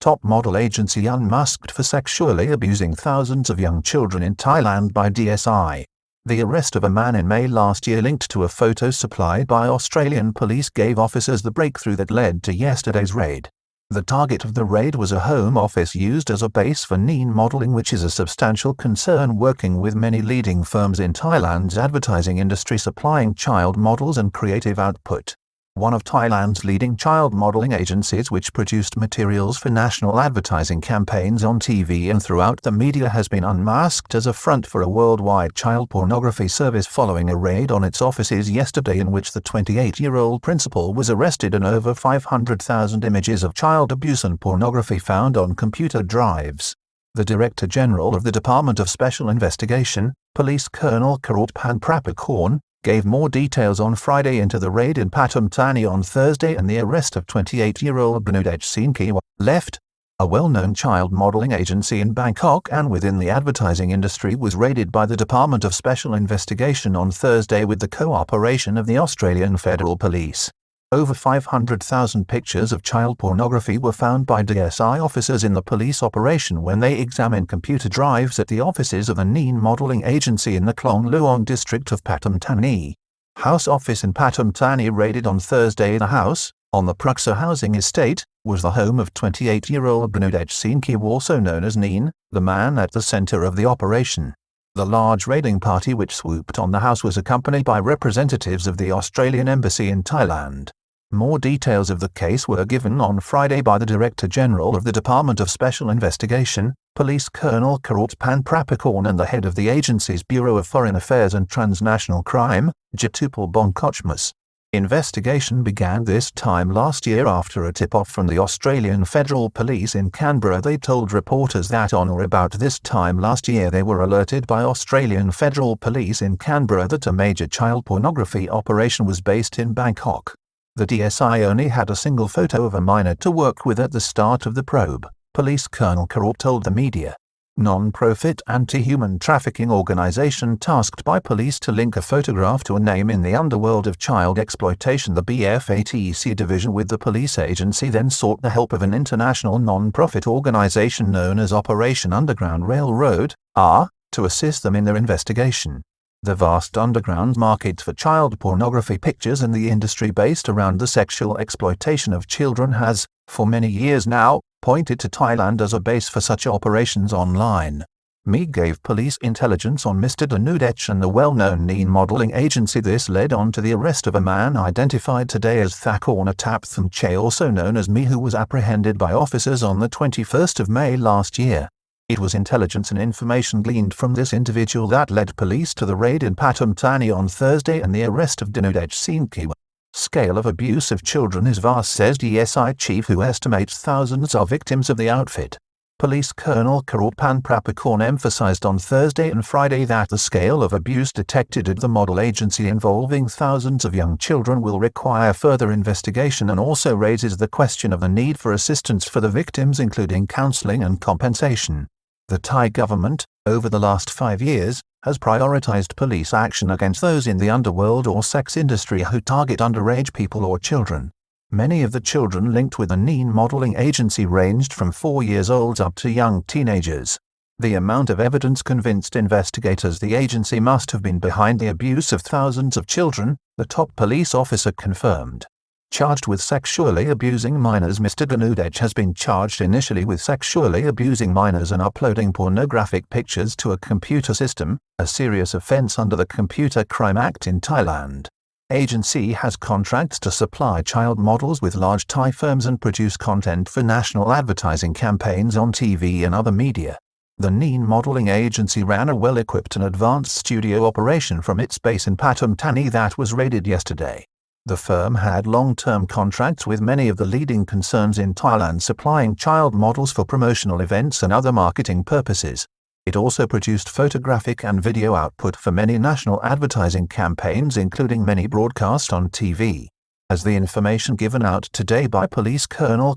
top model agency unmasked for sexually abusing thousands of young children in Thailand by DSI. The arrest of a man in May last year linked to a photo supplied by Australian police gave officers the breakthrough that led to yesterday's raid. The target of the raid was a home office used as a base for Nene Modelling, which is a substantial concern working with many leading firms in Thailand's advertising industry supplying child models and creative output. One of Thailand's leading child modeling agencies, which produced materials for national advertising campaigns on TV and throughout the media, has been unmasked as a front for a worldwide child pornography service following a raid on its offices yesterday in which the 28-year-old principal was arrested and over 500,000 images of child abuse and pornography found on computer drives. The Director General of the Department of Special Investigation, Police Colonel Pathum Thani, gave more details on Friday into the raid in Pathum Thani on Thursday and the arrest of 28-year-old Nene Modelling, left. A well-known child modelling agency in Bangkok and within the advertising industry was raided by the Department of Special Investigation on Thursday with the cooperation of the Australian Federal Police. Over 500,000 pictures of child pornography were found by DSI officers in the police operation when they examined computer drives at the offices of the Nene Modelling agency in the Klong Luang district of Pathum Thani. House office in Pathum Thani raided on Thursday. The house, on the Pruxa housing estate, was the home of 28-year-old Nene Modelling, also known as Nene, the man at the centre of the operation. The large raiding party which swooped on the house was accompanied by representatives of the Australian Embassy in Thailand. More details of the case were given on Friday by the Director General of the Department of Special Investigation, Police Colonel Pathum Thani, and the head of the agency's Bureau of Foreign Affairs and Transnational Crime, Jitupal Bongkochmas. Investigation began this time last year after a tip-off from the Australian Federal Police in Canberra. They told reporters that on or about this time last year they were alerted by Australian Federal Police in Canberra that a major child pornography operation was based in Bangkok. The DSI only had a single photo of a minor to work with at the start of the probe, Police Colonel told the media. Non-profit anti-human trafficking organization tasked by police to link a photograph to a name in the underworld of child exploitation, the BFATC division with the police agency, then sought the help of an international non-profit organization known as Operation Underground Railroad, to assist them in their investigation. The vast underground market for child pornography pictures and the industry based around the sexual exploitation of children has, for many years now, pointed to Thailand as a base for such operations online. Me gave police intelligence on Mr. Nene and the well-known Nene Modelling agency. This led on to the arrest of a man identified today as Pathum Thani, also known as Me, who was apprehended by officers on the 21st of May last year. It was intelligence and information gleaned from this individual that led police to the raid in Pathum Thani on Thursday and the arrest of Nene Modelling. Scale of abuse of children is vast, says DSI chief, who estimates thousands are victims of the outfit. Police Colonel Pathum Thani emphasized on Thursday and Friday that the scale of abuse detected at the model agency involving thousands of young children will require further investigation and also raises the question of the need for assistance for the victims, including counseling and compensation. The Thai government, over the last 5 years, has prioritized police action against those in the underworld or sex industry who target underage people or children. Many of the children linked with the Nene Modelling agency ranged from 4 years old up to young teenagers. The amount of evidence convinced investigators the agency must have been behind the abuse of thousands of children, the top police officer confirmed. Charged with sexually abusing minors, Mr. Nene has been charged initially with sexually abusing minors and uploading pornographic pictures to a computer system, a serious offence under the Computer Crime Act in Thailand. Agency has contracts to supply child models with large Thai firms and produce content for national advertising campaigns on TV and other media. The Nene Modelling agency ran a well-equipped and advanced studio operation from its base in Pathum Thani that was raided yesterday. The firm had long-term contracts with many of the leading concerns in Thailand supplying child models for promotional events and other marketing purposes. It also produced photographic and video output for many national advertising campaigns, including many broadcast on TV. As the information given out today by Police Colonel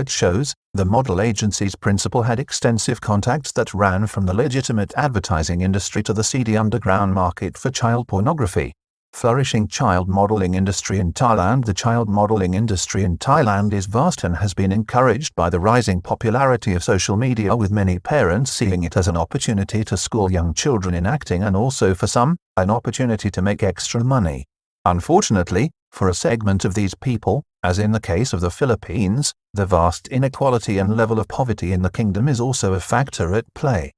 shows, the model agency's principal had extensive contacts that ran from the legitimate advertising industry to the seedy underground market for child pornography. Flourishing child modeling industry in Thailand. The child modeling industry in Thailand is vast and has been encouraged by the rising popularity of social media, with many parents seeing it as an opportunity to school young children in acting and also for some, an opportunity to make extra money. Unfortunately, for a segment of these people, as in the case of the Philippines, the vast inequality and level of poverty in the kingdom is also a factor at play.